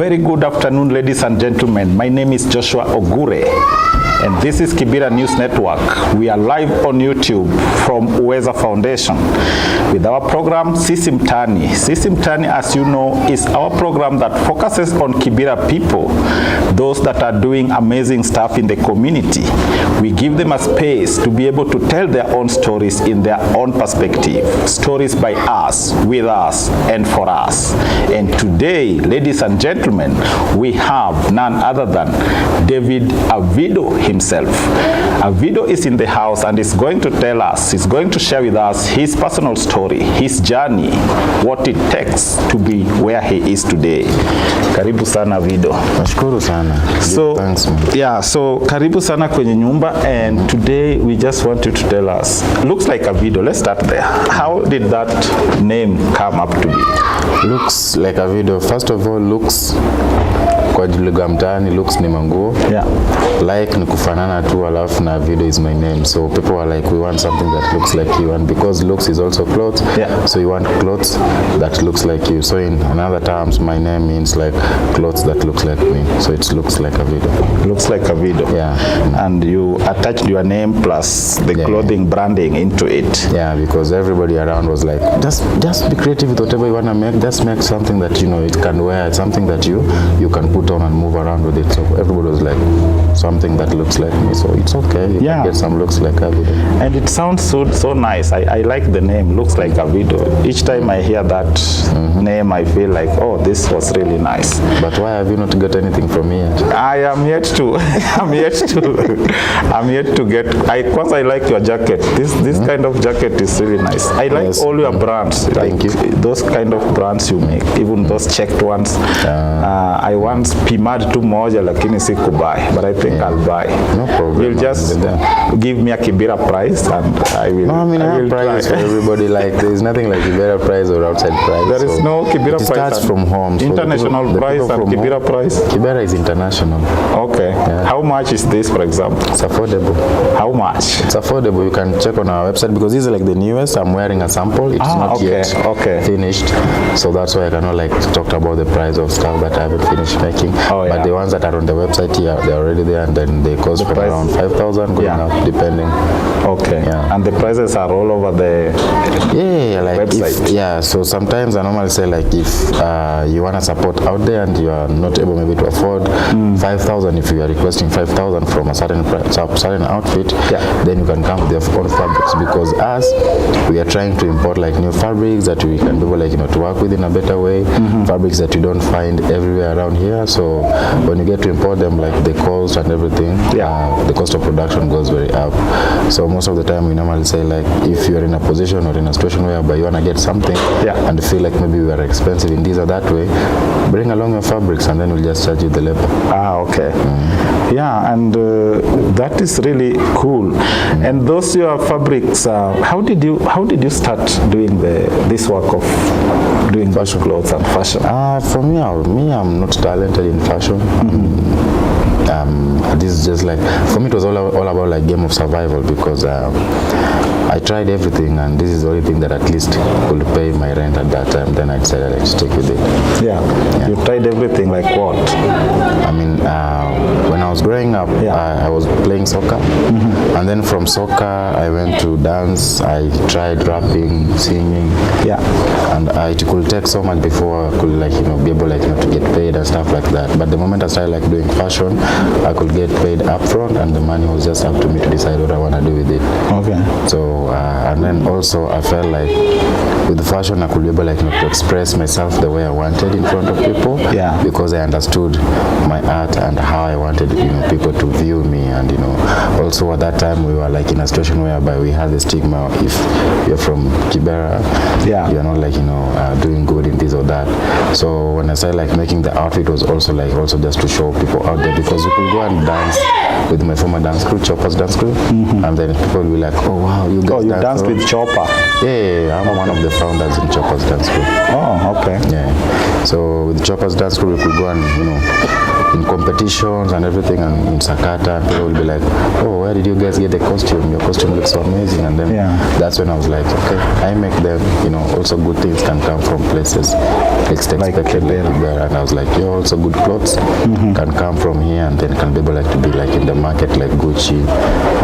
very good afternoon, ladies and gentlemen. My name is Joshua Ogure, and this is Kibera News Network. We are live on YouTube from Uweza Foundation with our program Sisi Mtaani. Sisi Mtaani, as you know, is our program that focuses on Kibera people, those that are doing amazing stuff in the community. We give them a space to be able to tell their own stories in their own perspective. Stories by us, with us, and for us. And today, ladies and gentlemen, we have none other than David Avido himself. Avido is in the house and is going to tell us, he's going to share with us his personal story, his journey, what it takes to be where he is today. Karibu sana Avido. Nashukuru sana. So, thanks, man. Yeah, so karibu sana kwenye nyumba, and today we just want you to tell us, looks like Avido, let's start there. How did that name come up to be? Looks like Avido. First of all, looks kwa lugha mtaani, looks ni manguo. Yeah. Like ni kufanana tu, alafu na Avido is my name. So people are like, we want something that looks like you, and because looks is also clothes, yeah. So you want clothes that looks like you. So in another terms, my name means like clothes that looks like me. So it looks like Avido. Looks like Avido. Yeah. And you attached your name plus the clothing branding into it. Yeah, because everybody around was like, just be creative with whatever you want to make. Just make something that you know it can wear, something that you can put on and move around with it. So everybody was like, something that looks like me. So it's okay. You can get some looks like Avido. And it sounds so nice. I like the name, looks like Avido. Each time I hear that name, I feel like, oh, this was really nice. But why have you not got anything from me yet? I am yet to. I'm yet to get. Once I like your jacket. This kind of jacket is really nice. I like all your brands. Thank you. Those kind of brands you make, even those checked ones. I once pimad tu moja lakini sikubuy, but I think I'll buy. No problem. You'll just give me a Kibera price and I will. No, I mean, I have prices for everybody. Like, there's nothing like Kibera price or outside price. There is no Kibera price. It starts from home. International So price and Kibera price? Kibera is international. Okay. Yeah. How much is this, for example? It's affordable. How much? It's affordable. You can check on our website because this is like the newest. I'm wearing a sample. It's not yet finished. So that's why I cannot like talk about the price of stuff that I haven't finished making. But the ones that are on the website here, they're already there, and then they cost from around 5,000 going up, depending. Okay. Yeah. And the prices are all over the website. So sometimes I normally say like if you want to support out there and you are not able maybe to afford 5,000, if you are requesting 5,000 from a certain outfit, then you can come with your own fabrics, because us, we are trying to import like new fabrics that we can be able like to work with in a better way, fabrics that you don't find everywhere around here. So when you get to import them, like the cost and everything, the cost of production goes very up. So most of the time we normally say like if you are in a position or in a situation whereby you want to get something and feel like maybe we are expensive in this or that way, bring along your fabrics and then we'll just charge you the labor. Okay. Yeah, and that is really cool. And those your fabrics, how did you start doing this work of doing fashion clothes and fashion? For me, I'm not talented in fashion. This is just like, for me it was all about like game of survival, because I tried everything, and this is the only thing that at least could pay my rent at that time. Then I decided I'd stick with it. Yeah. You tried everything, like what? I mean, when I was growing up, I was playing soccer, and then from soccer I went to dance. I tried rapping, singing, and it could take so much before I could like be able like to get paid and stuff like that. But the moment I started like doing fashion, I could get paid upfront, and the money was just up to me to decide what I want to do with it. Okay. So and then also I felt like with the fashion I could be able like to express myself the way I wanted in front of people, because I understood my art and how I wanted people to view me. And also at that time we were like in a situation whereby we had the stigma, if you're from Kibera, you're not like doing good in this or that. So when I started like making the outfit, was also just to show people out there, because we could go and dance with my former dance crew, Chopper's dance crew, and then people will be like, oh wow, you guys you danced with Chopper. Yeah, I'm one of the founders in Choppers Dance School. Oh, okay. Yeah. So with Choppers Dance School, we could go and, in competitions and everything, and in Sakata, and people will be like, oh, where did you guys get the costume? Your costume looks so amazing. And then that's when I was like, okay, I make them, also good things can come from places least expected. And I was like, also good clothes can come from here, and then can be able to be like in the market like Gucci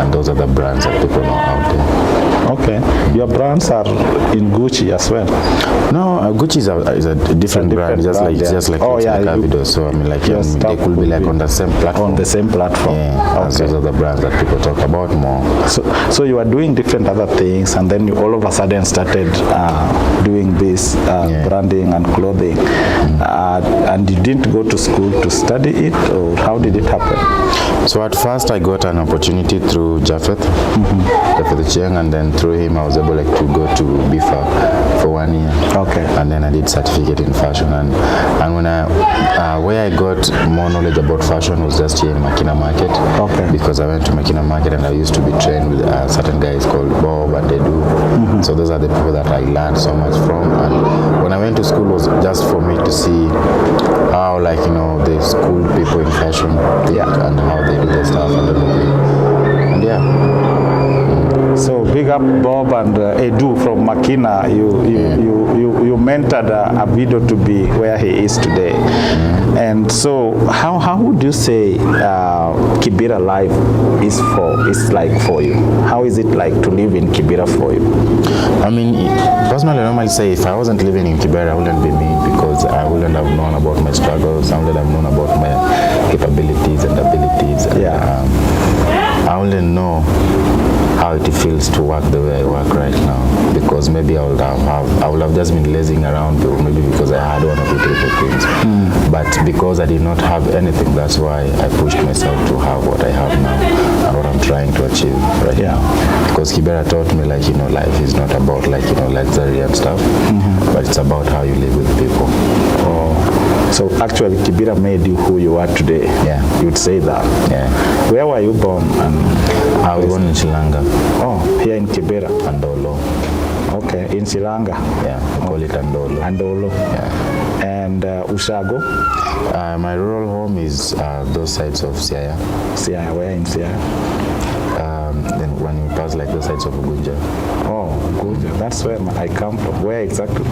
and those other brands that people know out there. Okay. Your brands are in Gucci as well? No, Gucci is a different brand. Just like Avido. So I mean, like they could be like on the same platform. On the same platform. Yeah. As those other brands that people talk about more. So you are doing different other things, and then you all of a sudden started doing this branding and clothing, and you didn't go to school to study it, or how did it happen? So at first I got an opportunity through Japheth Chieng, and then through him I was able to go to BIFA for 1 year. Okay. And then I did certificate in fashion, and when where I got more knowledge about fashion was just here in Makina Market. Okay. Because I went to Makina Market and I used to be trained with certain guys called Bob and Edu. So those are the people that I learned so much from. And when I went to school was just for me to see how the school people in fashion think and how they do their stuff and everything. And So big up Bob and Edu from Makina. You mentored Avido to be where he is today. And so how would you say Kibera life is like for you? How is it like to live in Kibera for you? I mean, personally, I normally say if I wasn't living in Kibera, I wouldn't be me, because I wouldn't have known about my struggles. I wouldn't have known about my capabilities and abilities. And, I wouldn't know how it feels to work the way I work right now, because maybe I would have just been lazing around, maybe because I had one or two things. But because I did not have anything, that's why I pushed myself to have what I have now and what I'm trying to achieve right now. Because Kibera taught me life is not about luxury and stuff, but it's about how you live with people. So actually Kibera made you who you are today. Yeah. You'd say that. Yeah. Where were you born? I was born in Shilanga. Oh, here in Kibera. Andolo. Okay, in Shilanga. Yeah, we call it Andolo. Andolo. Yeah. And Ushago? My rural home is those sides of Siaya. Siaya, where in Siaya? Then when you pass those sides of Ugunja. Oh, Ugunja. That's where I come from. Where exactly?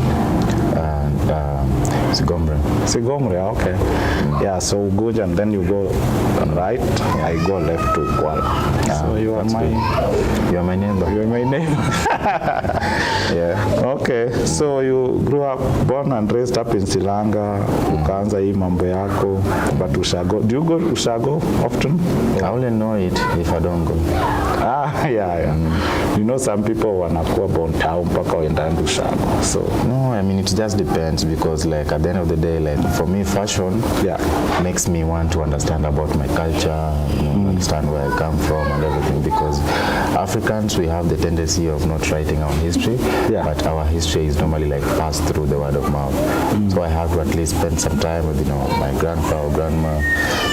Sigomre, okay. Yeah, so Ugunja, and then you go right, I go left to Kuala. So you are my neighbor. You're my neighbor. Yeah. Okay, so you grew up, born and raised up in Silanga, ukaanza hii mambo yako, but Ushago, do you go to Ushago often? I only know it if I don't go. Yeah. Some people wanakuwa born town mpaka waendanga Ushago. So no, I mean it just depends, because at the end of the day, for me, fashion makes me want to understand about my culture, understand where I come from and everything, because Africans, we have the tendency of not writing our history, but our history is normally passed through the word of mouth. So I have to at least spend some time with my grandpa or grandma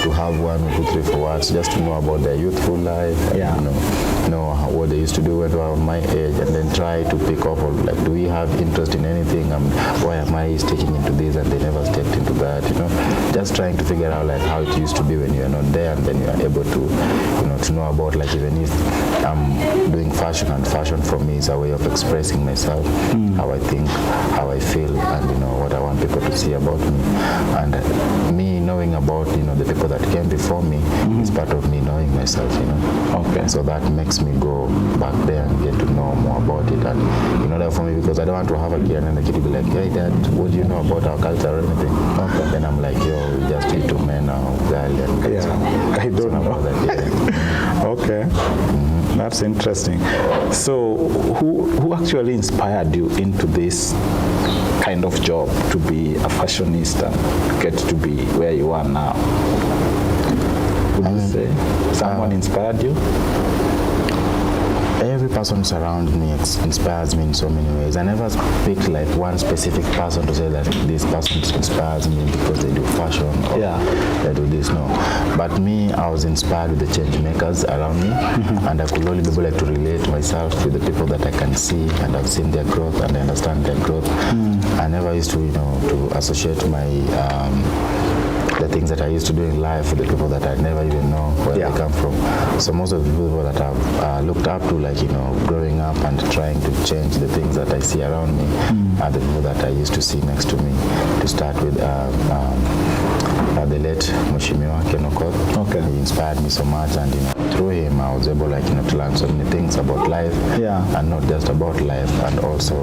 to have 1 or 2, 3, 4 words just to know about their youthful life, and, know what they used to do when they were my age, and then try to pick up on do we have interest in anything, and why am I sticking into this and they never stepped into that, just trying to figure out how it used to be when you're not there, and then you are able to to know about even if I'm doing fashion, and fashion for me is a way of expressing myself, how I think, how I feel, and what I want people to see about me, and me knowing about the people that came before me is part of me knowing myself, Okay. So that makes me go back there and get to know more about it, and in order for me, because I don't want to have a kid and the kid will be like, hey dad, what do you know about our culture or anything? Okay. Then I'm like, yo, we just eat to men now, girl, and I don't know. That, Okay. That's interesting. So who actually inspired you into this kind of job, to be a fashionista, get to be where you are now? Would you say someone inspired you? every person surrounds me inspires me in so many ways. I never pick like one specific person to say that this person inspires me because they do fashion or they do this. No, but me, I was inspired with the change makers around me, and I could only be able like to relate myself with the people that I can see, and I've seen their growth and I understand their growth. I never used to, to associate my the things that I used to do in life with the people that I never even know where they come from. So most of the people that I've looked up to, like, growing up and trying to change the things that I see around me are the people that I used to see next to me. To start with the late Mheshimiwa Kenokot. Okay. He inspired me so much, and through him I was able to learn so many things about life, and not just about life, and also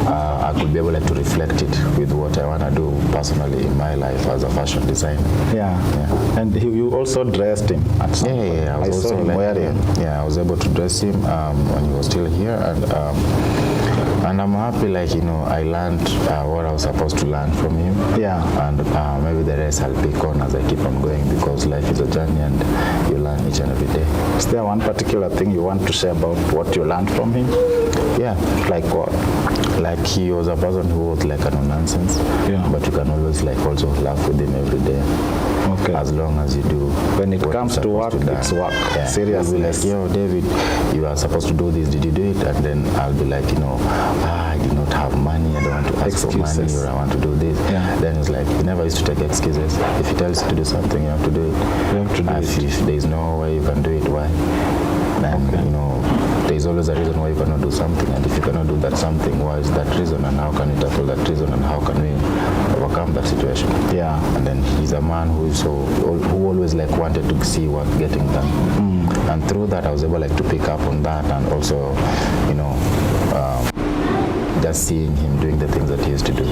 I could be able to reflect it with what I want to do personally in my life as a fashion designer. And you also dressed him at some point. I was saw also him wearing. I was able to dress him when he was still here, and I'm happy, I learned what I was supposed to learn from him. And maybe the rest I'll pick on as I keep on going, because life is a journey and you learn each and every day. Is there one particular thing you want to share about what you learned from him? Like what? Like, he was a person who was like a no-nonsense, but you can always also laugh with him every day. Okay. As long as you do. When it comes to work, it's work. Seriously. Like, David, you are supposed to do this. Did you do it? And then I'll be like, I did not have money. I don't want to ask for money, or I want to do this. Then it's like, he never used to take excuses. If he tells you to do something, you have to do it. You have to do it. If there's no way you can do it, why? Then, there's always a reason why you cannot do something, and if you cannot do that something, why is that reason, and how can we tackle that reason, and how can we overcome that situation? And then he's a man who always wanted to see work getting done, and through that I was able to pick up on that, and also just seeing him doing the things that he used to do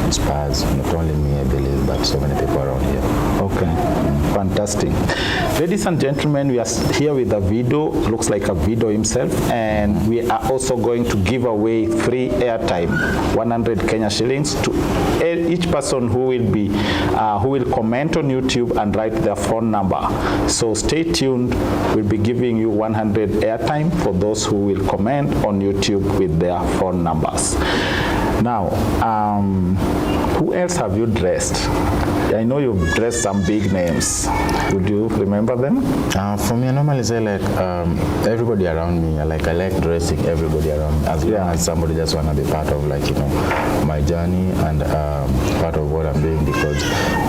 inspires not only me, I believe, but so many people around here. Okay, fantastic. Ladies and gentlemen, we are here with Avido, looks like Avido himself, and we are also going to give away free airtime, 100 Kenya shillings, to each person who will comment on YouTube and write their phone number. So stay tuned. We'll be giving you 100 airtime for those who will comment on YouTube with their phone numbers. Now, who else have you dressed? I know you've dressed some big names. Would you remember them? For me, I normally say everybody around me. I like dressing everybody around me, as long as somebody just want to be part of my journey and part of what I'm doing, because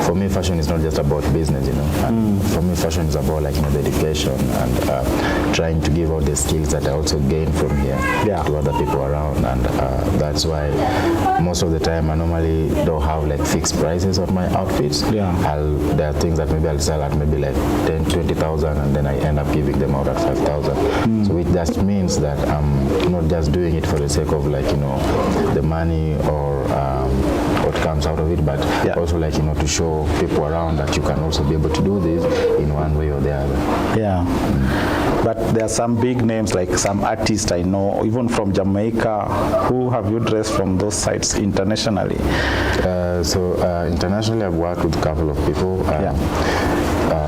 for me fashion is not just about business, and for me fashion is about dedication and trying to give out the skills that I also gain from here to other people around, and that's why most of the time I normally don't have fixed prices on my outfits. There are things that maybe I'll sell at maybe 10,000-20,000, and then I end up giving them out at 5,000. So it just means that I'm not just doing it for the sake of the money or what comes out of it, but also to show people around that you can also be able to do this in one way or the other. But there are some big names, like some artists I know, even from Jamaica. Who have you dressed from those sites internationally? Internationally, I've worked with a couple of people.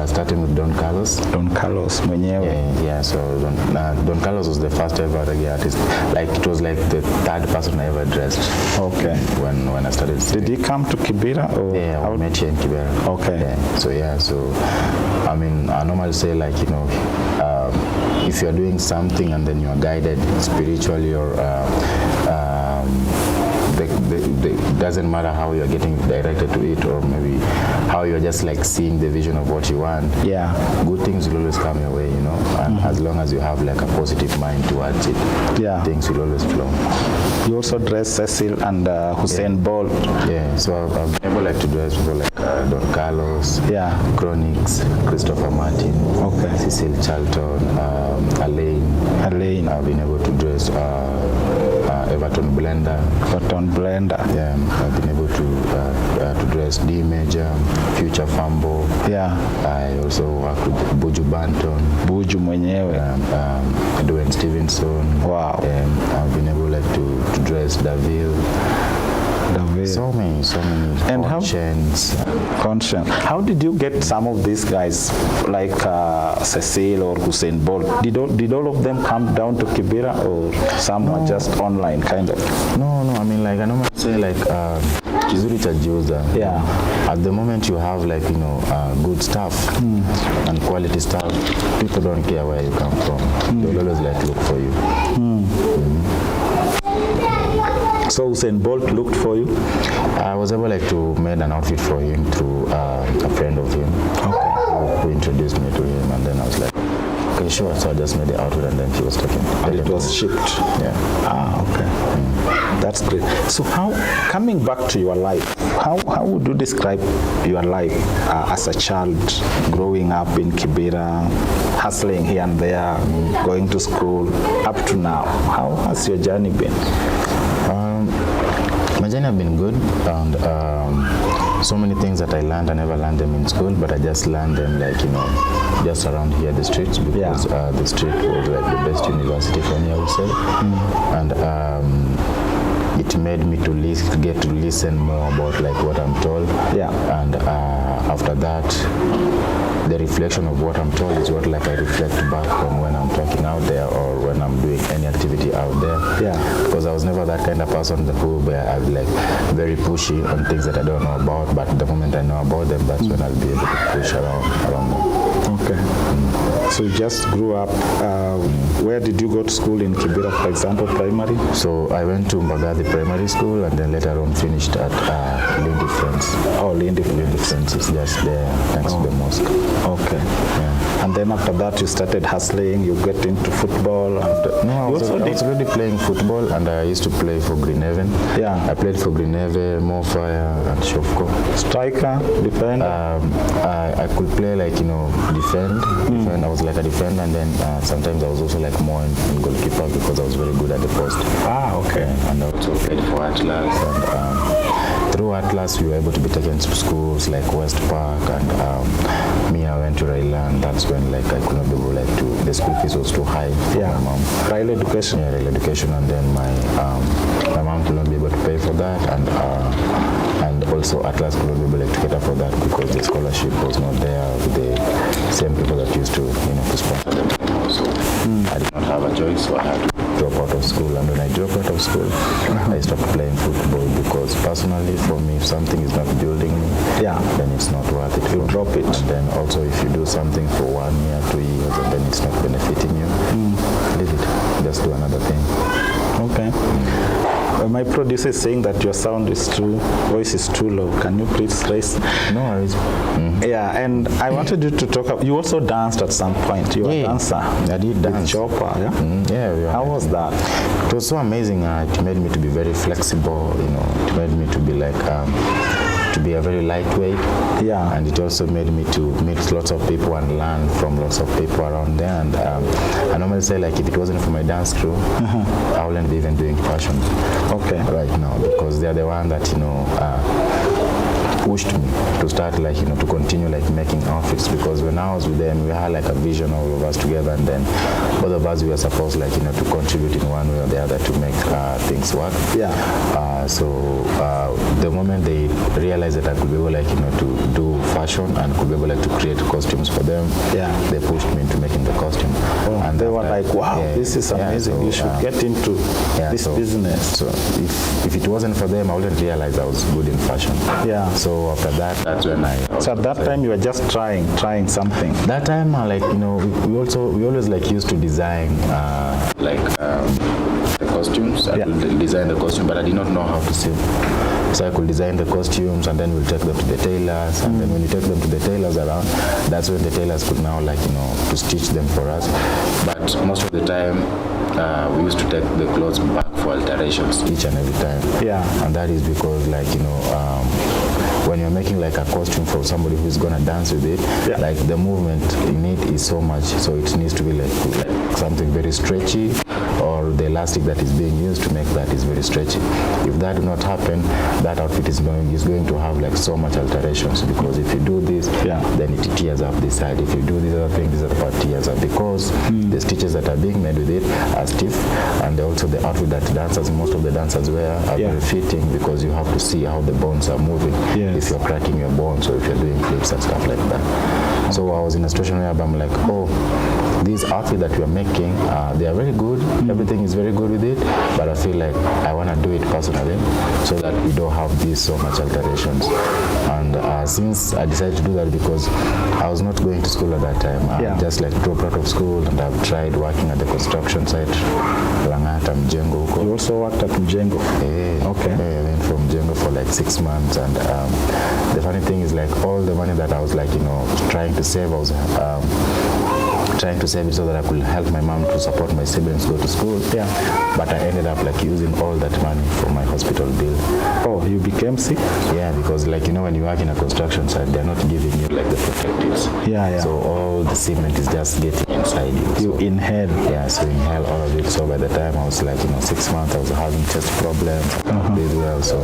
Starting with Don Carlos. Don Carlos mwenyewe. So Don Carlos was the first ever reggae artist. It was the third person I ever dressed. Okay. When I started singing. Did he come to Kibera? Or I met here in Kibera. Okay. So I mean, I normally say if you're doing something and then you are guided spiritually or it doesn't matter how you're getting directed to it, or maybe how you're just seeing the vision of what you want. Good things will always come your way, and as long as you have a positive mind towards it, things will always flow. You also dress Cecil and Usain Bolt. So I've been able to dress people like Don Carlos, Chronix, Christopher Martin, Cecil Charlton, Alain. I've been able to dress Everton Blender. I've been able to dress D Major, Future Fambo. I also work with Buju Banton. Buju mwenyewe. Dwayne Stevenson. Wow. I've been able to dress Davil. So many And how- conscience. Conscience. How did you get some of these guys like Cecile or Usain Bolt? Did all of them come down to Kibera, or some were just online kind of? No, I mean, like I normally say, like Kizuri Chajuza. Yeah. At the moment you have, like, good stuff and quality stuff, people don't care where you come from. They'll always like look for you. So Usain Bolt looked for you? I was able like to make an outfit for him through a friend of him. Okay. Who introduced me to him, and then I was like, okay, sure. So I just made the outfit, and then he was taken. And it was shipped? Yeah. Okay. That's great. So coming back to your life, how would you describe your life as a child growing up in Kibera, hustling here and there, going to school, up to now? How has your journey been? My journey have been good, and so many things that I learned, I never learned them in school, but I just learned them, like, just around here, the streets, because the street was like the best university for me, I would say. And it made me to get to listen more about like what I'm told. And after that, the reflection of what I'm told is what like I reflect back on when I'm talking out there, or when I'm doing any activity out there. Because I was never that kind of person who I'm like very pushy on things that I don't know about, but the moment I know about them, that's when I'll be able to push around them. Okay. So you just grew up, where did you go to school in Kibera, for example, primary? So I went to Mbagathi Primary School, and then later on finished at Lindy Friends. Oh, Lindy Friends is just there, thanks to the mosque. Okay. Yeah. And then after that you started hustling, you get into football? No, I was already playing football, and I used to play for Greenhaven. I played for Greenhaven, Mofire, and Shofko. Striker, defender? I could play like, defend. I was like a defender, and then sometimes I was also like more in goalkeeper, because I was very good at the post. Okay. And I also played for Atlas, and through Atlas we were able to be taken to schools like West Park, and I went to Raila, and that's when like I could not be able to, the school fees was too high for my mom. Raila education? Yeah, Raila education, and then my mom could not be able to pay for that, and also Atlas could not be able to cater for that, because the scholarship was not there with the same people that used to, to sponsor them. So I did not have a choice, so I had to drop out of school. And when I dropped out of school, I stopped playing football, because personally for me, if something is not building me, then it's not worth it. You drop it. And then also if you do something for 1 year, 2 years, and then it's not benefiting you, leave it. Just do another thing. Okay. My producer is saying that your voice is too low. Can you please raise? No worries. Yeah, and I wanted you to talk. You also danced at some point. You were a dancer. I did dance. With Chopper, yeah? How was that? It was so amazing. It made me to be very flexible. It made me to be like to be a very lightweight. And it also made me to meet lots of people and learn from lots of people around there. And I normally say, like, if it wasn't for my dance crew, I wouldn't be even doing fashion right now, because they're the one that pushed me to start, like, to continue like making outfits, because when I was with them, we had like a vision, all of us together, and then both of us, we were supposed, like, to contribute in one way or the other to make things work. So the moment they realized that I could be able, like, to do fashion and could be able, like, to create costumes for them, they pushed me into making the costume. And they were like, wow, this is amazing. So, you should get into this business. So if it wasn't for them, I wouldn't realize I was good in fashion. So after that, that's when So at that time you were just trying something. That time, like, we always like used to design the costumes. I could design the costume, but I did not know how to sew. So I could design the costumes, and then we'll take them to the tailors, and then when you take them to the tailors around, that's when the tailors could now, like, to stitch them for us. But most of the time, we used to take the clothes back for alterations each and every time. And that is because, like, when you're making like a costume for somebody who's gonna dance with it, like the movement in it is so much, so it needs to be like something very stretchy, or all the elastic that is being used to make that is very stretchy. If that do not happen, that outfit is going to have like so much alterations, because if you do this, then it tears up this side. If you do this other thing, this other part tears up, because the stitches that are being made with it are stiff, and also the outfit that most of the dancers wear are very fitting, because you have to see how the bones are moving. If you're cracking your bones, or if you're doing flips and stuff like that. So I was in a situation where I'm like, oh, these outfits that we are making, they are very good. Everything is very good with it, but I feel like I want to do it personally, so that we don't have these so much alterations. And since I decided to do that, because I was not going to school at that time, I just like dropped out of school, and I've tried working at the construction site, Langata, Mjengo. You also worked at Mjengo? Okay. I went from Mjengo for like 6 months, and the funny thing is, like, all the money that I was like, trying to save, I was trying to save it so that I could help my mom to support my siblings go to school. But I ended up like using all that money for my hospital bill. Oh, you became sick? Yeah, because like, when you work in a construction site, they're not giving you like the protectives. So all the cement is just getting inside you. You inhale. Yeah, so you inhale all of it. So by the time I was like, 6 months, I was having chest problems. Did well, so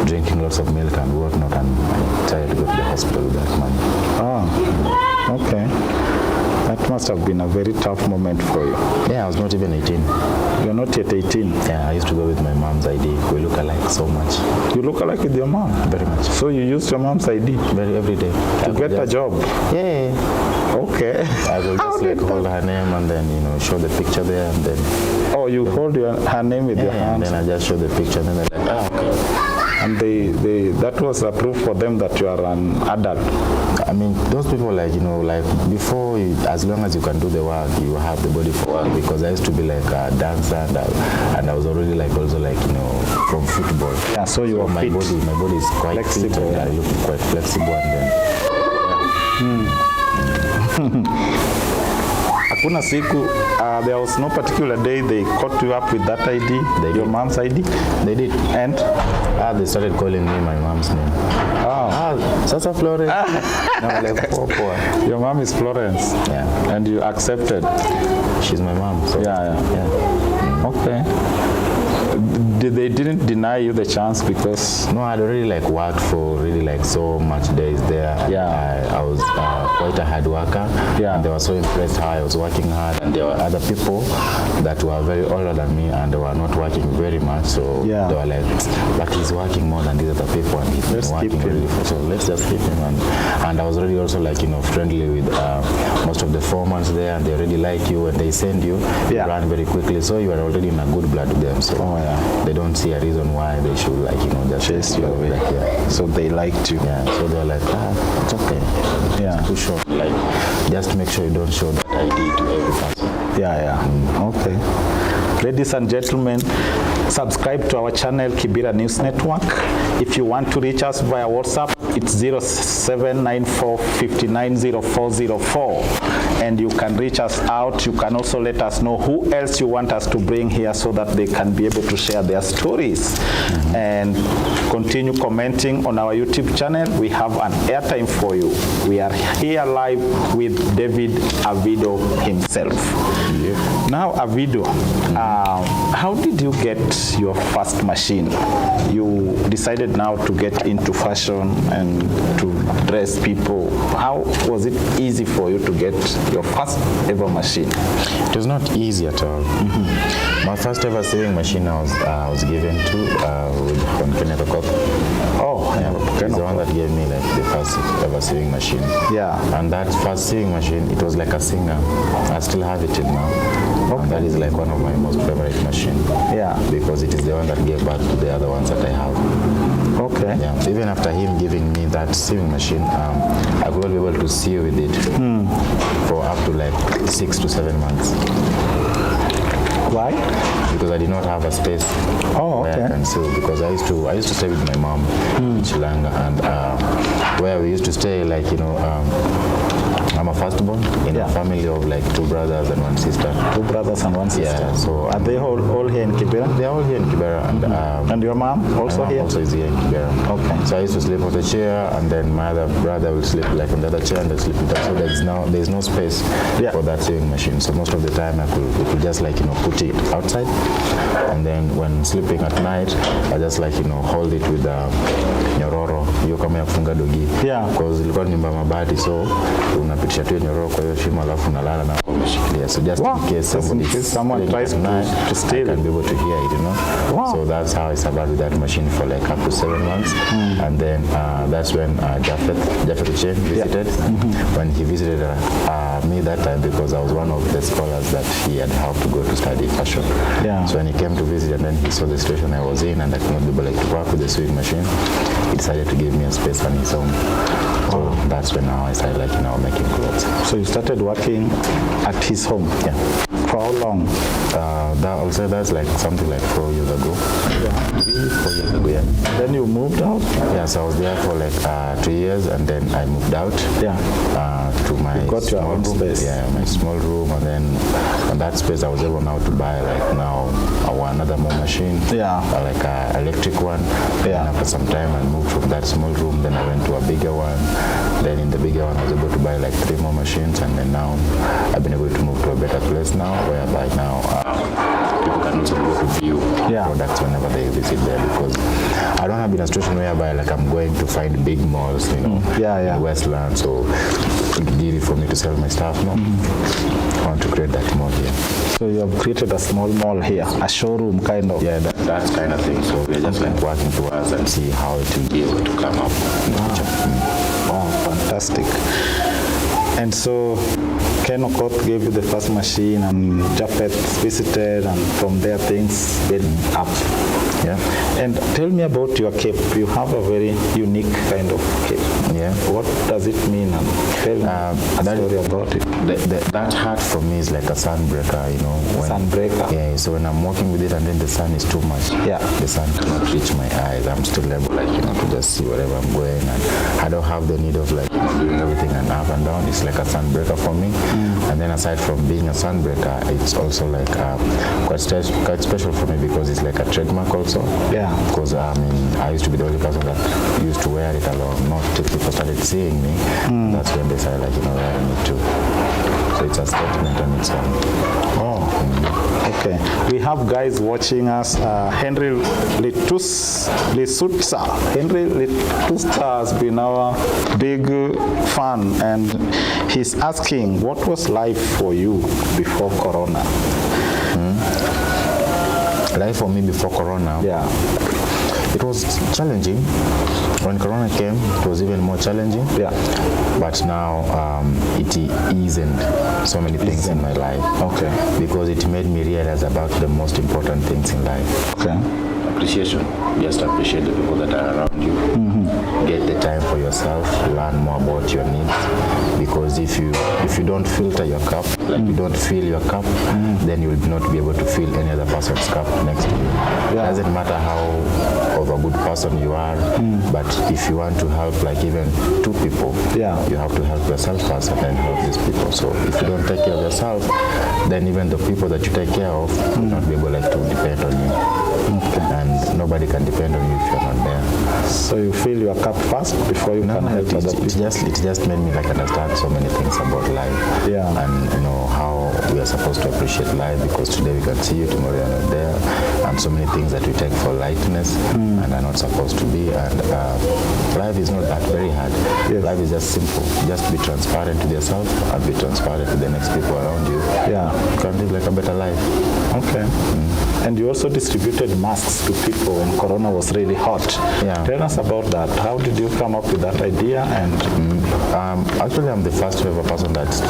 drinking lots of milk and whatnot, and I tried to go to the hospital with that money. Oh, okay. That must have been a very tough moment for you. Yeah, I was not even 18. You're not yet 18? Yeah, I used to go with my mom's ID. We look alike so much. You look alike with your mom? Very much. So you used your mom's ID? Every day. To get a job? Yeah. Okay. I will just like hold her name, and then, show the picture there, and then... Oh, you hold her name with your hand? And then I just show the picture, and then they're like, okay. And that was a proof for them that you are an adult. I mean, those people, like, like before, as long as you can do the work, you have the body for work. Because I used to be like a dancer, and I was already like also like, from football. Yeah, so you were my fit. My body is quite flexible. Fit, and I look quite flexible, and then. Hakuna siku, there was no particular day they caught you up with that ID, your mom's ID? They did. And? They started calling me my mom's name. Sasa Florence. No, like, poor. Your mom is Florence? Yeah. And you accepted? She's my mom. So Yeah. Okay. They didn't deny you the chance because... No, I'd already like worked for really like so much days there. I was quite a hard worker. And they were so impressed how I was working hard, and there were other people that were very older than me, and they were not working very much. So they were like, but he's working more than these other people, and he's been working really for, so let's just keep him. And I was already also like, friendly with most of the foremen there, and they already like you, and they send you, you run very quickly. So you are already in a good blood with them. So they don't see a reason why they should like, just chase you away. So they liked you. So they were like, it's okay. Push on. Like, just make sure you don't show that ID to every person. Okay. Ladies and gentlemen, subscribe to our channel, Kibera News Network. If you want to reach us via WhatsApp, it's 0794590404. And you can reach us out. You can also let us know who else you want us to bring here, so that they can be able to share their stories. And continue commenting on our YouTube channel. We have an airtime for you. We are here live with David Avido himself. Now, Avido, how did you get your first machine? You decided now to get into fashion and to dress people. How was it easy for you to get your first ever machine? It was not easy at all. My first ever sewing machine I was given to from Kenneth Okop. He's the one that gave me like the first ever sewing machine. And that first sewing machine, it was like a Singer. I still have it till now. And that is like one of my most favorite machines. Because it is the one that gave birth to the other ones that I have. Even after him giving me that sewing machine, I could be able to sew with it for up to like 6 to 7 months. Why? Because I did not have a space where I can sew. Because I used to stay with my mom in Chilanga, and where we used to stay, like, I'm a firstborn in a family of like 2 brothers and 1 sister. 2 brothers and 1 sister. So are they all here in Kibera? They are all here in Kibera, and your mom also here? Also is here in Kibera. So I used to sleep on the chair, and then my other brother will sleep like on the other chair, and they sleep with us. So there's no space for that sewing machine. So most of the time we could just like put put it outside, and then when sleeping at night, I just like hold it with nyororo hiyo kama ya kufunga dogi, because ilikuwa ni mabati, so unapitisha tu nyororo kwa hiyo shimo alafu unalala na umeshikilia, so just in case someone tries to steal, I can be able to hear it, So that's how I survived with that machine for like up to 7 months, and then that's when Japhet Usain visited. When he visited me that time, because I was one of the scholars that he had helped to go to study fashion. So when he came to visit and then he saw the situation I was in and I could not be able to work with the sewing machine, he decided to give me a space on his own. So that's when now I started making clothes. So you started working at his home? Yeah. For how long? That's like something like 4 years ago. 4 years ago, yeah. Then you moved out? Yeah, so I was there for like 2 years and then I moved out. To my got your own space. Yeah, my small room, and then on that space I was able now to buy like another more machine. Like an electric one. And after some time I moved from that small room, then I went to a bigger one. Then in the bigger one I was able to buy like 3 more machines, and then now I've been able to move to a better place now, whereby now people can also go to view products whenever they visit there, because I don't have in a situation whereby like I'm going to find big malls, in Westland, so it's easy for me to sell my stuff. I want to create that mall here. So you have created a small mall here, a showroom kind of? Yeah, that kind of thing. So we're just like working towards and see how it will be able to come up in the future. Oh, fantastic. And so Ken Okoth gave you the first machine and Japhet visited, and from there things went up. Yeah. And tell me about your cape. You have a very unique kind of cape. Yeah. What does it mean? And tell me a story about it. That hat for me is like a sunbreaker, Sunbreaker. Yeah, so when I'm walking with it and then the sun is too much, the sun cannot reach my eyes. I'm still able to just see wherever I'm going, and I don't have the need of doing everything and up and down. It's like a sunbreaker for me. And then aside from being a sunbreaker, it's also like quite special for me, because it's like a trademark also. Because I used to be the only person that used to wear it alone. Not till people started seeing me. That's when they started wearing it too. So it's a statement on its own. Okay. We have guys watching us. Henry Lisutsa. Henry Lisutsa has been our big fan, and he's asking, what was life for you before Corona? Life for me before Corona? Yeah. It was challenging. When Corona came, it was even more challenging. Yeah. But now it eased so many things in my life. Okay. Because it made me realize about the most important things in life. Okay. Appreciation. Just appreciate the people that are around you. Get the time for yourself. Learn more about your needs. Because if you don't filter your cup, you don't fill your cup, then you will not be able to fill any other person's cup next to you. It doesn't matter how of a good person you are, but if you want to help even 2 people, you have to help yourself first and then help these people. So if you don't take care of yourself, then even the people that you take care of will not be able to depend on you. And nobody can depend on you if you're not there. So you fill your cup first before you can help other people? It just made me understand so many things about life. And how we are supposed to appreciate life, because today we can see you, tomorrow you're not there, and so many things that we take for lightness and are not supposed to be. And life is not that very hard. Life is just simple. Just be transparent to yourself and be transparent to the next people around you. You can live a better life. Okay. And you also distributed masks to people when Corona was really hot. Tell us about that. How did you come up with that idea? And actually, I'm the first ever person that's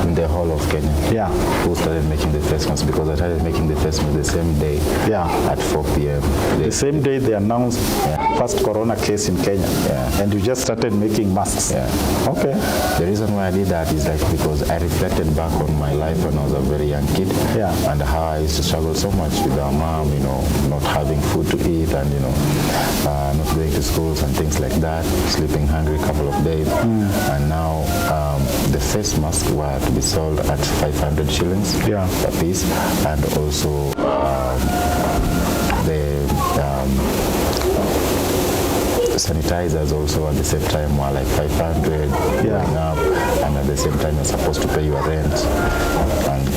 in the whole of Kenya who started making the face masks, because I started making the face masks the same day at 4 p.m. The same day they announced first Corona case in Kenya. And you just started making masks. Okay. The reason why I did that is because I reflected back on my life when I was a very young kid, and how I used to struggle so much with our mom, not having food to eat, and not going to schools and things like that, sleeping hungry a couple of days. And now the face masks were to be sold at 500 shillings per piece, and also the sanitizers also at the same time were like 500 going up, and at the same time you're supposed to pay your rent, and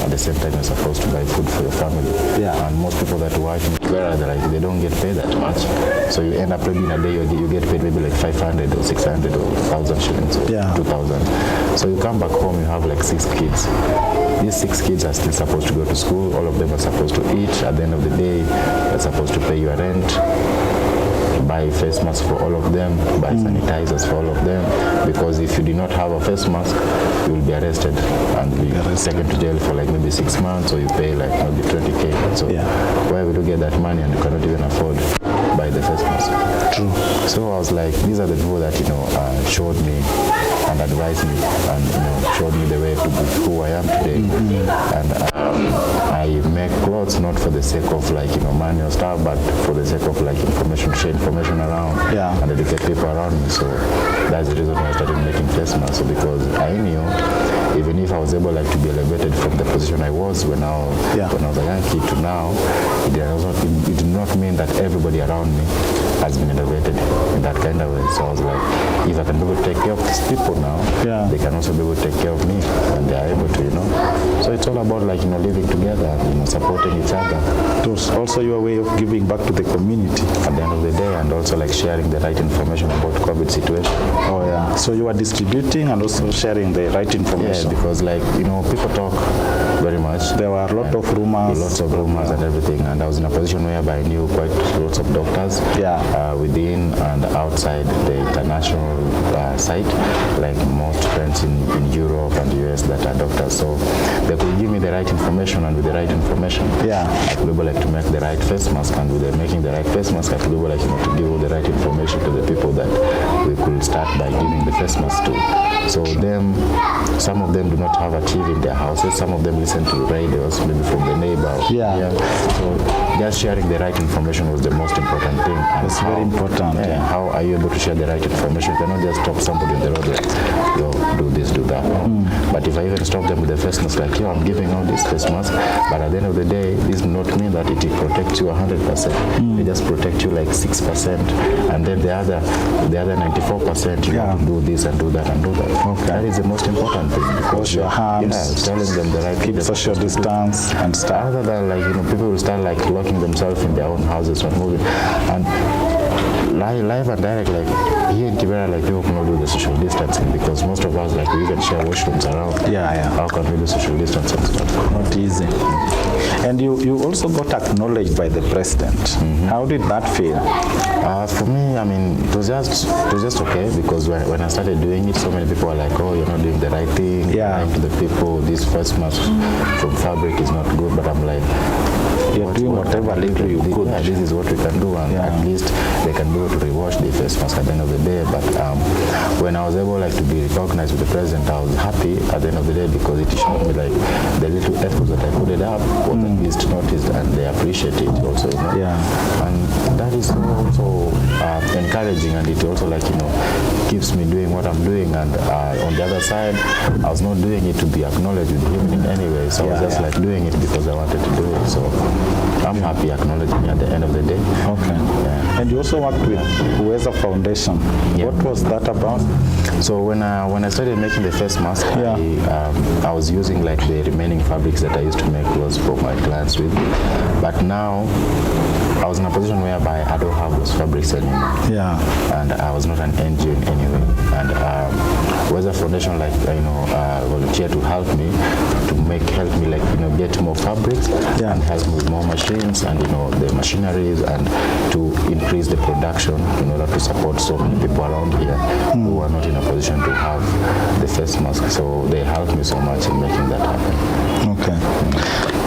at the same time you're supposed to buy food for your family. And most people that work in Kibera, they don't get paid that much, so you end up maybe in a day you get paid maybe like 500 or 600 or 1,000 shillings or 2,000. So you come back home, you have like 6 kids. These 6 kids are still supposed to go to school. All of them are supposed to eat. At the end of the day, you're supposed to pay your rent, buy face masks for all of them, buy sanitizers for all of them, because if you do not have a face mask, you will be arrested and be taken to jail for like maybe 6 months, or you pay like maybe 20K. So where will you get that money, and you cannot even afford buy the face mask? True. So I was like, these are the people that showed me and advised me, and showed me the way to be who I am today. And I make clothes not for the sake of like money or stuff, but for the sake of like information, share information around, and educate people around me. So that's the reason why I started making face masks, because I knew even if I was able like to be elevated from the position I was when I was a young kid to now, it did not mean that everybody around me has been elevated in that kind of way. So I was like, if I can be able to take care of these people now, they can also be able to take care of me when they are able to, So it's all about like living together, supporting each other. It was also your way of giving back to the community at the end of the day, and also like sharing the right information about COVID situation. Oh yeah. So you are distributing and also sharing the right information. Yeah, because like people talk very much. There were a lot of rumors. Lots of rumors and everything, and I was in a position whereby I knew quite lots of doctors within and outside the international site, like most friends in Europe and US that are doctors. So they could give me the right information, and with the right information, I could be able like to make the right face mask, and with making the right face mask, I could be able like to give all the right information to the people that we could start by giving the face mask to. So some of them do not have a TV in their houses. Some of them listen to radios, maybe from the neighbor. So just sharing the right information was the most important thing. That's very important. How are you able to share the right information? You cannot just stop somebody in the road like, yo, do this, do that. But if I even stop them with the face mask, like, yo, I'm giving out this face mask, but at the end of the day, this does not mean that it protects you 100%. It just protects you like 6%, and then the other 94%, you have to do this and do that and do that. That is the most important thing, because wash your hands, telling them the right, keep social distance and stuff. Other than like people will start like locking themselves in their own houses when moving, and live and direct, like here in Kibera, like people cannot do the social distancing, because most of us like we even share washrooms around. How can we do social distancing? Not easy. And you also got acknowledged by the president. How did that feel? For me, I mean, it was just okay, because when I started doing it, so many people were like, oh, you're not doing the right thing. Like to the people, this face mask from fabric is not good, but I'm like, you're doing whatever little you could. This is what we can do, and at least they can be able to rewash the face mask at the end of the day. But when I was able like to be recognized with the president, I was happy at the end of the day, because it showed me like the little efforts that I put it up was at least noticed, and they appreciate it also. And that is also encouraging, and it also like keeps me doing what I'm doing. And on the other side, I was not doing it to be acknowledged with him in any way. So I was just like doing it because I wanted to do it. So I'm happy acknowledging me at the end of the day. And you also worked with Usain Foundation. What was that about? So when I started making the face mask, I was using like the remaining fabrics that I used to make clothes for my clients with. But now I was in a position whereby I don't have those fabrics anymore. And I was not an NGO in any way. And Usain Foundation volunteered to help me get more fabrics and help me with more machines and the machineries, and to increase the production in order to support so many people around here who are not in a position to have the face mask. So they helped me so much in making that happen.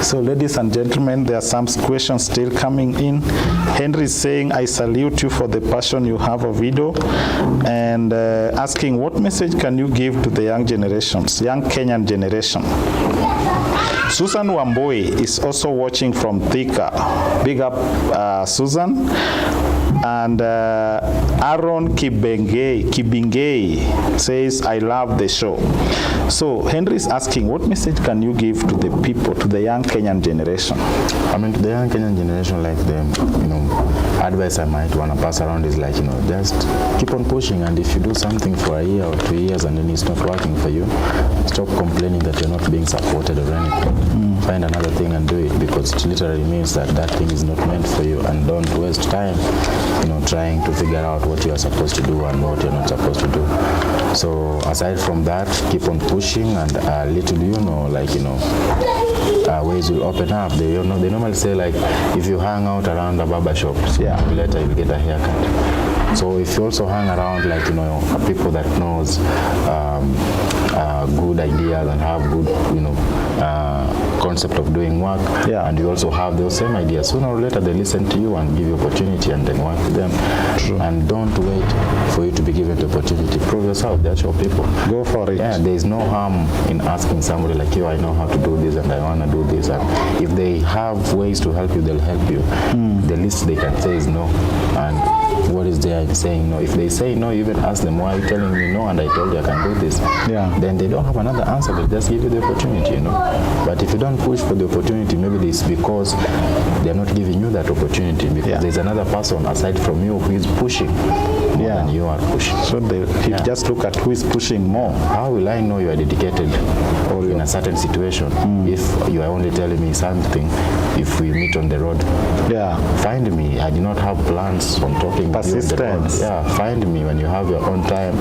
So ladies and gentlemen, there are some questions still coming in. Henry is saying, I salute you for the passion you have of Avido, and asking, what message can you give to the young Kenyan generation? Susan Wamboi is also watching from Thika. Big up, Susan. And Aaron Kibingei says, I love the show. So Henry is asking, what message can you give to the people, to the young Kenyan generation? I mean, to the young Kenyan generation, like them, advice I might want to pass around is like, just keep on pushing, and if you do something for a year or 2 years and then it's not working for you, stop complaining that you're not being supported or anything. Find another thing and do it, because it literally means that that thing is not meant for you, and don't waste time, trying to figure out what you are supposed to do and what you're not supposed to do. So aside from that, keep on pushing, and little ways will open up. They normally say, like, if you hang out around the barber shops, later you'll get a haircut. So if you also hang around, like, people that knows good ideas and have good, concept of doing work, and you also have those same ideas, sooner or later they listen to you and give you opportunity, and then work with them. True. And don't wait for you to be given the opportunity. Prove yourself. That's your people. Go for it. Yeah, there is no harm in asking somebody like, I know how to do this and I want to do this, and if they have ways to help you, they'll help you. The least they can say is no. And what is there in saying no? If they say no, you even ask them, why are you telling me no, and I told you I can do this? Then they don't have another answer, they just give you the opportunity, But if you don't push for the opportunity, maybe it's because they're not giving you that opportunity, because there's another person aside from you who is pushing more than you are pushing. So they just look at who is pushing more. How will I know you are dedicated or in a certain situation if you are only telling me something if we meet on the road? Find me. I do not have plans on talking with you on the road. Find me when you have your own time.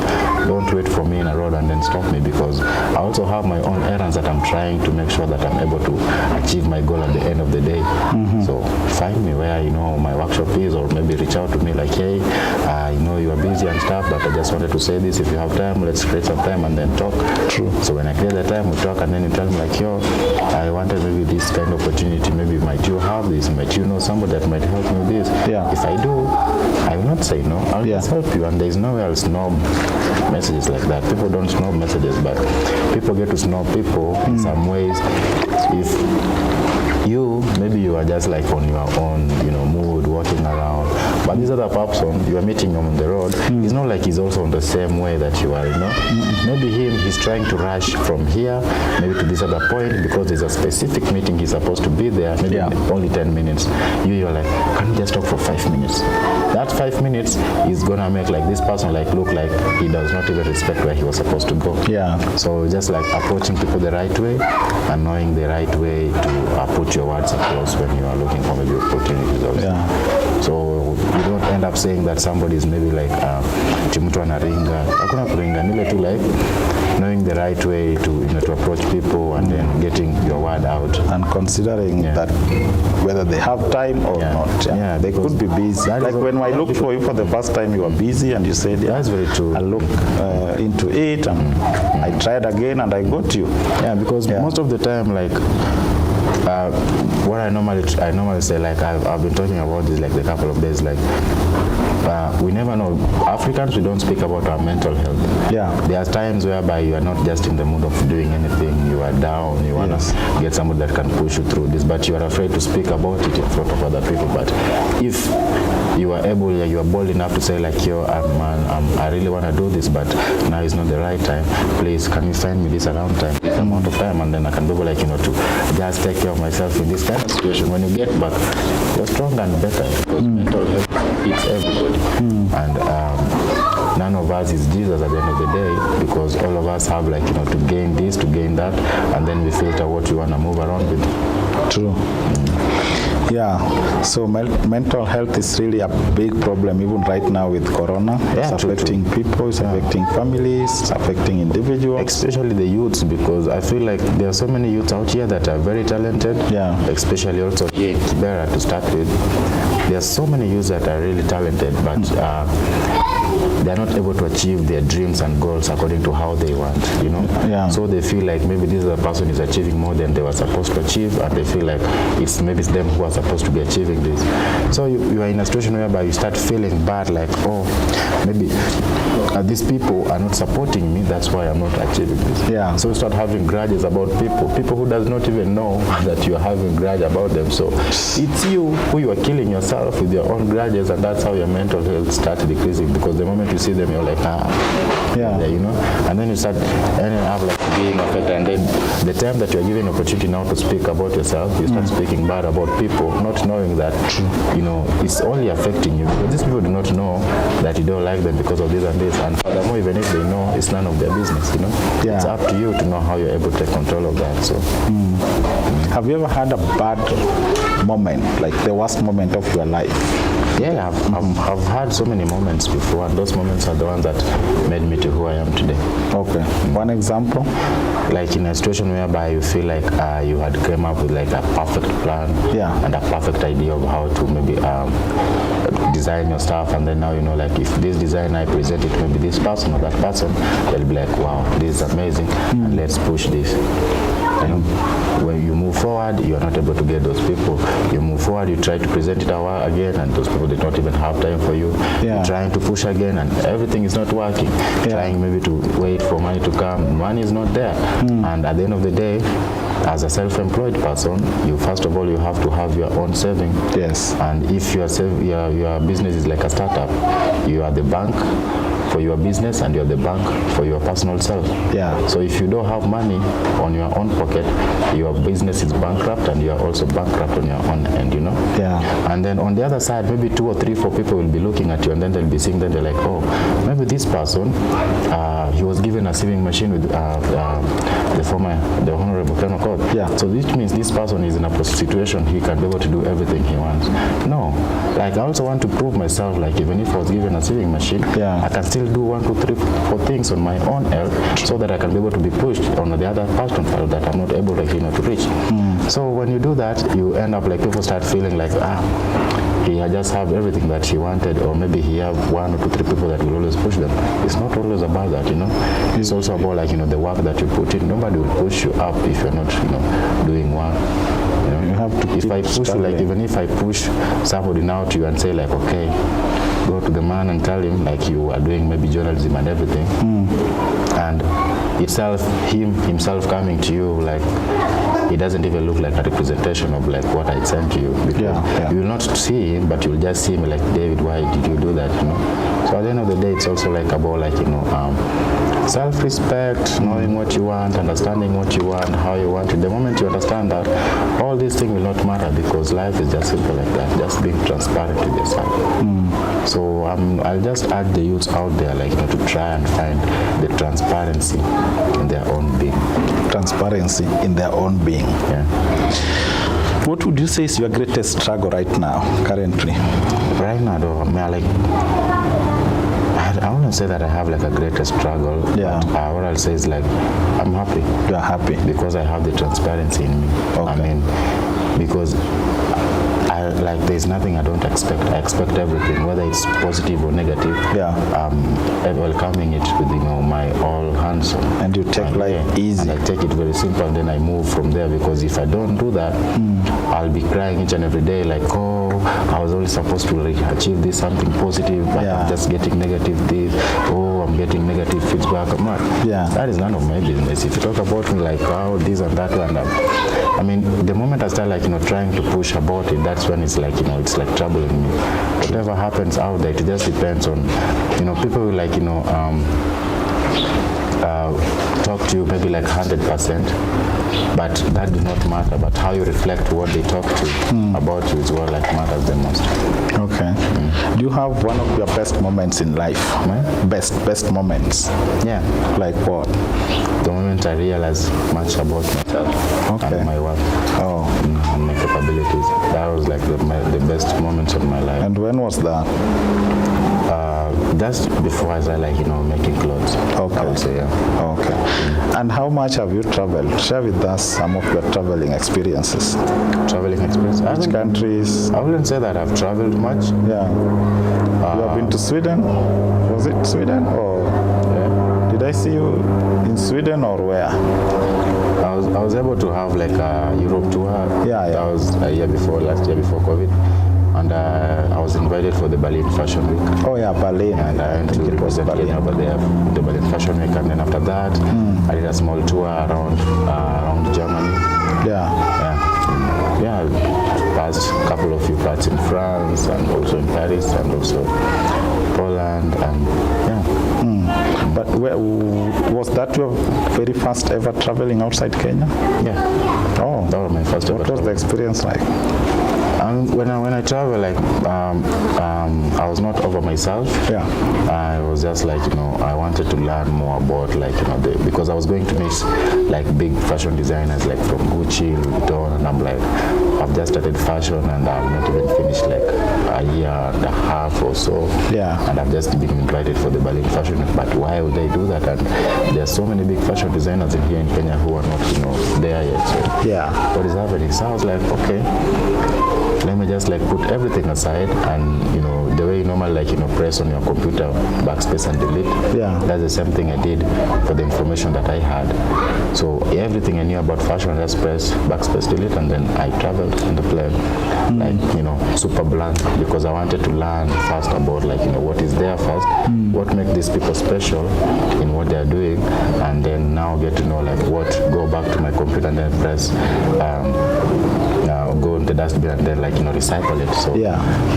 Don't wait for me in a road and then stop me, because I also have my own errands that I'm trying to make sure that I'm able to achieve my goal at the end of the day. So find me where my workshop is, or maybe reach out to me like, hey, I know you are busy and stuff, but I just wanted to say this. If you have time, let's create some time and then talk. True. So when I create the time, we talk, and then you tell me like, I wanted maybe this kind of opportunity. Maybe might you have this? Might you know somebody that might help me with this? If I do, I will not say no. I'll just help you. And there's no way I'll snob messages like that. People don't snob messages, but people get to snob people in some ways. If maybe you are just like on your own, mood, walking around, but this other person, you are meeting him on the road, it's not like he's also on the same way that you are, Maybe he's trying to rush from here, maybe to this other point, because there's a specific meeting he's supposed to be there, maybe only 10 minutes. You're like, can we just talk for 5 minutes? That 5 minutes is gonna make like this person look like he does not even respect where he was supposed to go. So just like approaching people the right way and knowing the right way to put your words across when you are looking for maybe opportunities also. So you don't end up saying that somebody is maybe like mtu anaringa. Hakuna kuringa, nile tu like knowing the right way to approach people and then getting your word out. And considering that whether they have time or not. They could be busy. Like when I looked for you for the first time, you were busy and you said, that's very true. I look into it and I tried again and I got you. Because most of the time, like, what I normally say, like I've been talking about this like a couple of days, like we never know. Africans, we don't speak about our mental health. There are times whereby you are not just in the mood of doing anything, you are down, you want to get somebody that can push you through this, but you are afraid to speak about it in front of other people. But if you are able, you are bold enough to say like, I really want to do this, but now is not the right time. Please, can you find me this around time, this amount of time, and then I can be able, like, to just take care of myself in this kind of situation. When you get back, you're stronger and better, because mental health hits everybody. And none of us is Jesus at the end of the day, because all of us have, like, to gain this, to gain that, and then we filter what you want to move around with. True. So mental health is really a big problem even right now with Corona. It's affecting people, it's affecting families, it's affecting individuals. Especially the youths, because I feel like there are so many youths out here that are very talented. Especially also here in Kibera to start with. There are so many youths that are really talented, but they are not able to achieve their dreams and goals according to how they want, So they feel like maybe this other person is achieving more than they were supposed to achieve, and they feel like it's them who are supposed to be achieving this. So you are in a situation whereby you start feeling bad, like, maybe these people are not supporting me, that's why I'm not achieving this. Yeah. So you start having grudges about people who does not even know that you are having grudge about them. So it's you who you are killing yourself with your own grudges, and that's how your mental health starts decreasing, because the moment you see them, you're like, yeah, you know, and then you start ending up like being affected, and then the time that you're given opportunity now to speak about yourself, you start speaking bad about people, not knowing that, you know, it's only affecting you, because these people do not know that you don't like them because of this and this, and furthermore, even if they know, it's none of their business, you know. It's up to you to know how you're able to take control of that. So have you ever had a bad moment, like the worst moment of your life? Yeah, I've had so many moments before, and those moments are the ones that made me to who I am today. Okay. One example? Like in a situation whereby you feel like you had come up with like a perfect plan and a perfect idea of how to maybe design your stuff, and then now you know, like if this design I present it to maybe this person or that person, they'll be like, wow, this is amazing, and let's push this. And when you move forward, you are not able to get those people. You move forward, you try to present it again, and those people did not even have time for you. You're trying to push again, and everything is not working. Trying maybe to wait for money to come, money is not there. And at the end of the day, as a self-employed person, you first of all, you have to have your own saving. Yes. And if your business is like a startup, you are the bank for your business, and you're the bank for your personal self. Yeah. So if you don't have money on your own pocket, your business is bankrupt, and you are also bankrupt on your own end, you know? Yeah. And then on the other side, maybe 2 or 3, 4 people will be looking at you, and then they'll be seeing, then they're like, oh, maybe this person, he was given a sewing machine with the Honorable Colonel Code. Yeah. So this means this person is in a situation he can be able to do everything he wants. No. Like, I also want to prove myself, like, even if I was given a sewing machine, I can still do 1, 2, 3, 4 things on my own health, so that I can be able to be pushed on the other person that I'm not able, like, you know, to reach. So when you do that, you end up like people start feeling like, he just have everything that he wanted, or maybe he have 1 or 2, 3 people that will always push them. It's not always about that, you know. It's also about, like, you know, the work that you put in. Nobody will push you up if you're not, you know, doing work. You know, you have to. If I push you, like, even if I push somebody now to you and say, like, okay, go to the man and tell him, like, you are doing maybe journalism and everything, and itself, himself coming to you, like, it doesn't even look like a representation of like what I sent to you, because you will not see him, but you'll just see him like, David, why did you do that, you know? So at the end of the day, it's also like about, like, you know, self-respect, knowing what you want, understanding what you want, how you want it. The moment you understand that, all these things will not matter, because life is just simple like that, just being transparent with yourself. So I'll just urge the youths out there, like, you know, to try and find the transparency in their own being. Transparency in their own being. Yeah. What would you say is your greatest struggle right now, currently? Right now, though, I mean, like, I wouldn't say that I have like a greatest struggle. Yeah. But what I'll say is, like, I'm happy. You're happy because I have the transparency in me. Okay. I mean, because like, there's nothing I don't expect. I expect everything, whether it's positive or negative. Yeah. I'm welcoming it with, you know, my all hands on. And you take life easy. And I take it very simple, and then I move from there, because if I don't do that, I'll be crying each and every day, like, oh, I was only supposed to achieve this something positive, but I'm just getting negative this. Oh, I'm getting negative feedback. I'm not. Yeah. That is none of my business. If you talk about me like, oh, this and that, and I mean, the moment I start, like, you know, trying to push about it, that's when it's like, you know, it's like troubling me. Whatever happens out there, it just depends on, you know, people will, like, you know, talk to you maybe like 100%, but that does not matter. But how you reflect what they talk to about you is what, like, matters the most. Okay. Do you have one of your best moments in life? Best moments? Yeah. Like what? The moment I realized much about myself and my work and my capabilities. That was like the best moments of my life. And when was that? Just before I started, like, you know, making clothes. Okay. I would say, yeah. Okay. And how much have you traveled? Share with us some of your traveling experiences. Traveling experience? Which countries? I wouldn't say that I've traveled much. Yeah. You have been to Sweden? Was it Sweden or? Yeah. Did I see you in Sweden or where? I was able to have like a Europe tour. Yeah. That was last year before COVID. and I was invited for the Berlin Fashion Week. Oh yeah, Berlin. And I went to represent Kenya over there, the Berlin Fashion Week, and then after that, I did a small tour around Germany. Passed a couple of few parts in France, and also in Paris, and also Poland, and But where, was that your very first ever traveling outside Kenya? Yeah. Oh, that was my first ever. What was the experience like? When I travel, like I was not over myself. Yeah. I was just like, I wanted to learn more about, like, because I was going to meet like big fashion designers, like from Gucci, Louis Vuitton, and I'm like, I've just started fashion and I've not even finished like a year and a half or so. Yeah. And I've just been invited for the Berlin Fashion Week. But why would I do that? And there are so many big fashion designers in here in Kenya who are not, there yet. So yeah. What is happening? So I was like, okay, let me just like put everything aside, and the way you normally like press on your computer backspace and delete. Yeah. That's the same thing I did for the information that I had. So everything I knew about fashion, I just press backspace delete, and then I traveled on the plane, like super blank, because I wanted to learn first about like what is there first, what makes these people special in what they are doing, and then now get to know like what, go back to my computer and then press go in the dustbin and then like recycle it. So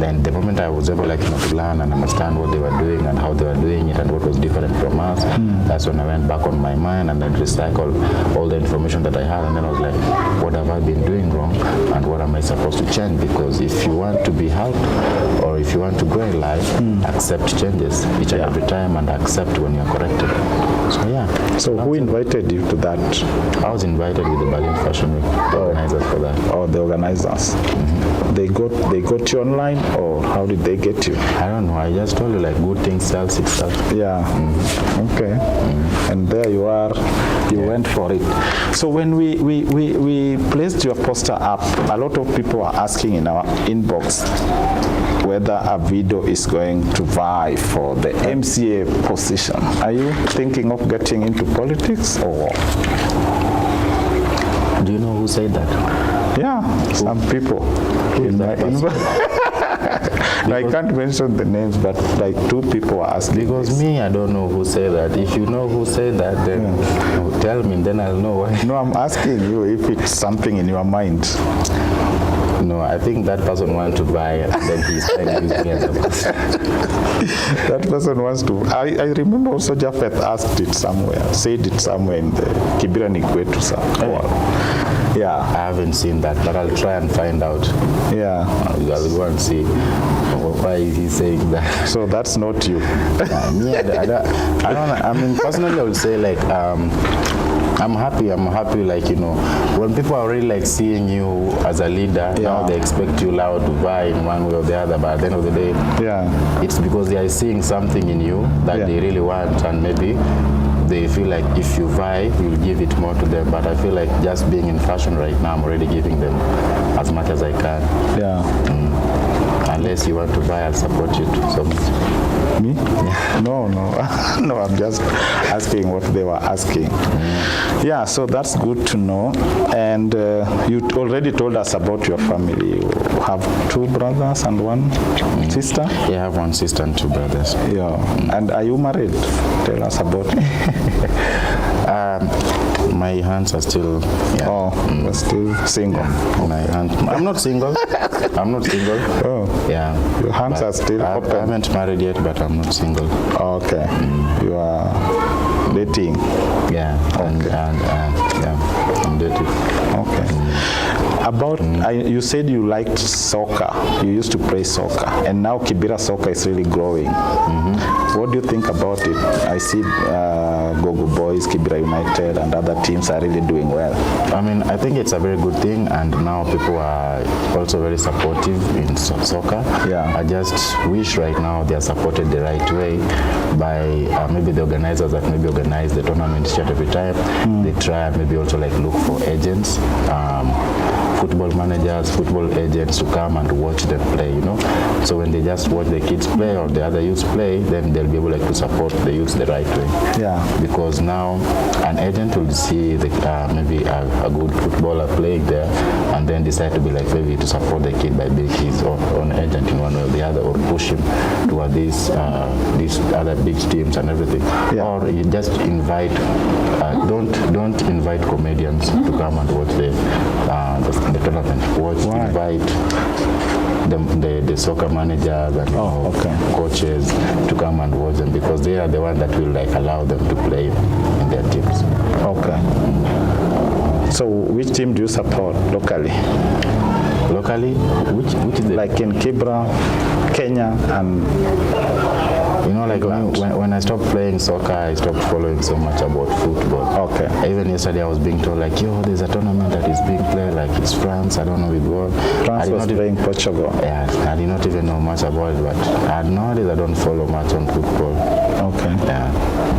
then the moment I was able like to learn and understand what they were doing and how they were doing it and what was different from us, that's when I went back on my mind and then recycled all the information that I had, and then I was like, what have I been doing wrong and what am I supposed to change? Because if you want to be helped or if you want to grow in life, accept changes each and every time and accept when you're corrected. So yeah. So who invited you to that? I was invited with the Berlin Fashion Week, the organizers for that. Oh, the organizers. They got you online, or how did they get you? I don't know. I just told you like good things sells itself. Yeah. Okay. And there you are. You went for it. So when we placed your poster up, a lot of people are asking in our inbox whether Avido is going to vie for the MCA position. Are you thinking of getting into politics, or? Do you know who said that? Yeah, some people. In my I can't mention the names, but like 2 people are asking. Because me, I don't know who said that. If you know who said that, then tell me, then I'll know why. No, I'm asking you if it's something in your mind. No, I think that person wants to buy and then he's trying to use me as a person. That person wants to. I remember also Japheth asked it somewhere, said it somewhere in the Kibira Nikwetu somewhere. Yeah. I haven't seen that, but I'll try and find out. Yeah. I'll go and see why is he saying that. So that's not you. Me, I don't know. I mean, personally, I would say like, I'm happy, like, when people are really like seeing you as a leader, now they expect you loud to buy in one way or the other, but at the end of the day, it's because they are seeing something in you that they really want, and maybe they feel like if you buy, you'll give it more to them. But I feel like just being in fashion right now, I'm already giving them as much as I can. Yeah. Unless you want to buy, I'll support you too so much. Me? Yeah. No, no, I'm just asking what they were asking. Yeah, so that's good to know. And you already told us about your family. You have 2 brothers and 1 sister? Yeah, I have 1 sister and 2 brothers. Yeah. And are you married? Tell us about it. My hands are still... you're still single. My hands... I'm not single. I'm not single. Oh. Yeah. Your hands are still open. I haven't married yet, but I'm not single. Okay. You are dating? Yeah. Okay. Yeah, I'm dating. Okay. About, you said you liked soccer. You used to play soccer. And now Kibira soccer is really growing. What do you think about it? I see Gogo Boys, Kibira United, and other teams are really doing well. I mean, I think it's a very good thing, and now people are also very supportive in soccer. Yeah. I just wish right now they are supported the right way by maybe the organizers that maybe organize the tournament every time. They try and maybe also like look for agents football managers, football agents to come and watch them play, you know. So when they just watch the kids play or the other youths play, then they'll be able to support the youths the right way. Yeah. Because now an agent will see maybe a good footballer playing there, and then decide to be like maybe to support the kid by being his own agent in one way or the other, or push him toward these other big teams and everything. Yeah. Or you just invite, don't invite comedians to come and watch the tournament. Invite the soccer managers and coaches to come and watch them, because they are the ones that will like allow them to play in their teams. Okay. So which team do you support locally? Locally, which is the, like in Kibra, Kenya, and you know, like when I stopped playing soccer, I stopped following so much about football. Okay. Even yesterday I was being told like, yo, there's a tournament that is being played, like it's France, I don't know with what. France was playing Portugal. Yeah, I did not even know much about it, but nowadays I don't follow much on football. Okay. Yeah.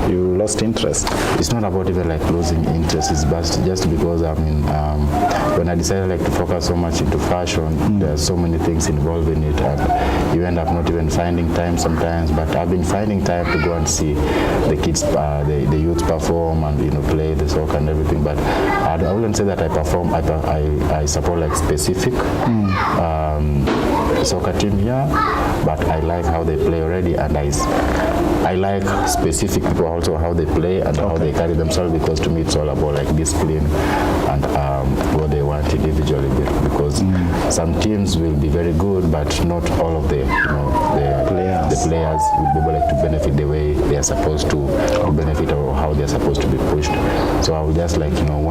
You lost interest? It's not about even like losing interest, it's just because I mean, when I decided like to focus so much into fashion, there are so many things involved in it, and you end up not even finding time sometimes, but I've been finding time to go and see the kids, the youth perform and, you know, play the soccer and everything, but I wouldn't say that I perform, I support like specific soccer team here, but I like how they play already, and I like specific people also how they play and how they carry themselves, because to me it's all about like discipline and what they want individually, because some teams will be very good, but not all of the, you know, the players will be able like to benefit the way they are supposed to benefit, or how they are supposed to be pushed. So I would just like, you know,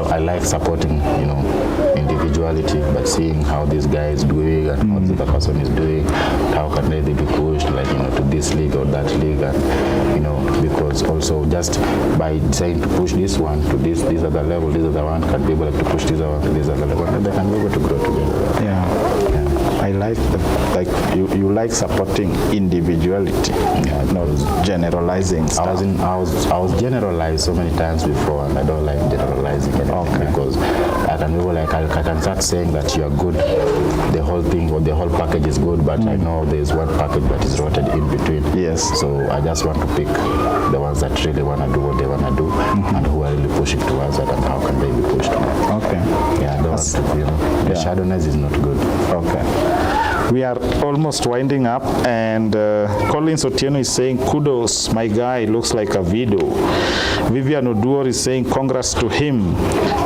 I like supporting, you know, individuality, but seeing how this guy is doing and how the other person is doing, how can they be pushed, like, you know, to this league or that league, and, you know, because also just by deciding to push this one to this other level, this other one can be able to push this other one to this other level, and they can be able to grow together. Yeah. I like you like supporting individuality, not generalizing stuff. I was generalized so many times before, and I don't like generalizing anything, because I can start saying that you are good, the whole thing or the whole package is good, but I know there's one package that is rotted in between. Yes. So I just want to pick the ones that really want to do what they want to do, and who are really pushing towards that, and how can they be pushed. Okay. Yeah, I don't want to, you know, the shadowness is not good. Okay. We are almost winding up, and Collins Otieno is saying, kudos, my guy looks like Avido. Vivian Oduor is saying, congrats to him.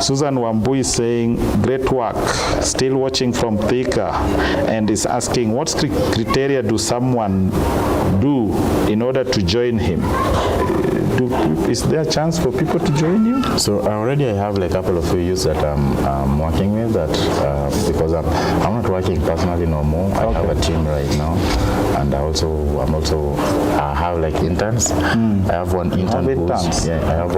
Susan Wambu is saying, great work, still watching from Thika, and is asking, what criteria do someone do in order to join him? Is there a chance for people to join you? So already I have like a couple of youths that I'm working with, that because I'm not working personally no more. I have a team right now, and I have like interns. I have one intern I have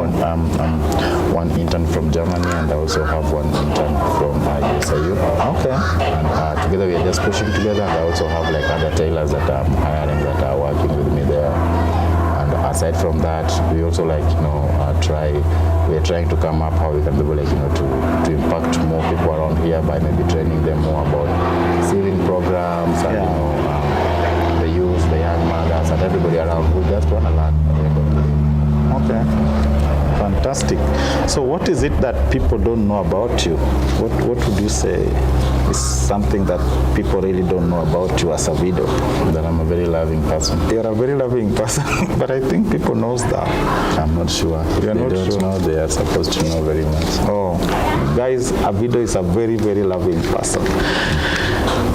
one intern from Germany, and I also have one intern from Usain. Okay. And together we are just pushing together, and I also have like other tailors that I'm hiring that are working with me there. Aside from that, we also like, you know, we are trying to come up how we can be able, like, you know, to impact more people around here by maybe training them more about saving programs and, you know, the youth, the young mothers, and everybody around who just want to learn. Okay. Fantastic. So what is it that people don't know about you? What would you say is something that people really don't know about you as Avido? That I'm a very loving person. You're a very loving person, but I think people knows that. I'm not sure. If they don't know, they are supposed to know very much. Oh, guys, Avido is a very, very loving person.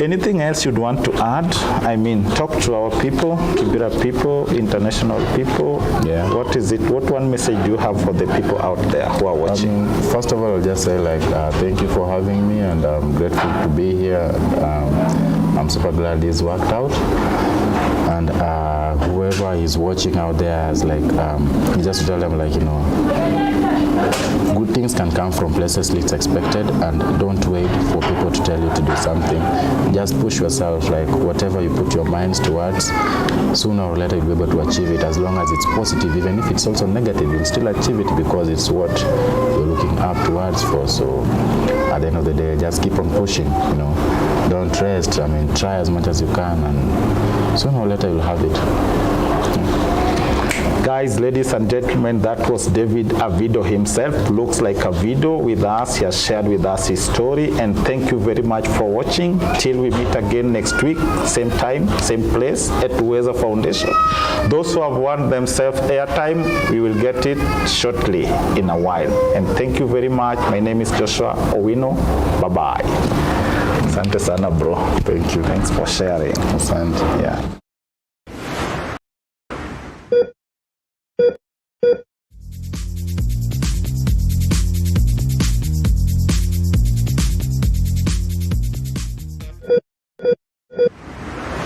Anything else you'd want to add? I mean, talk to our people, Kibera people, international people. Yeah. What is it? What one message do you have for the people out there who are watching? First of all, I'll just say like, thank you for having me, and I'm grateful to be here. I'm super glad this worked out. And whoever is watching out there has like, just tell them like, you know, good things can come from places least expected, and don't wait for people to tell you to do something. Just push yourself, like whatever you put your minds towards, sooner or later you'll be able to achieve it, as long as it's positive. Even if it's also negative, you'll still achieve it, because it's what you're looking up towards for. So at the end of the day, just keep on pushing, you know. Don't rest. I mean, try as much as you can, and sooner or later you'll have it. Guys, ladies and gentlemen, that was David Avido himself. Looks like Avido with us. He has shared with us his story, and thank you very much for watching. Till we meet again next week, same time, same place at Usain Foundation. Those who have won themselves airtime, we will get it shortly in a while. And thank you very much. My name is Joshua Owino. Bye-bye. Asante sana, bro. Thank you. Thanks for sharing. Asante. Yeah.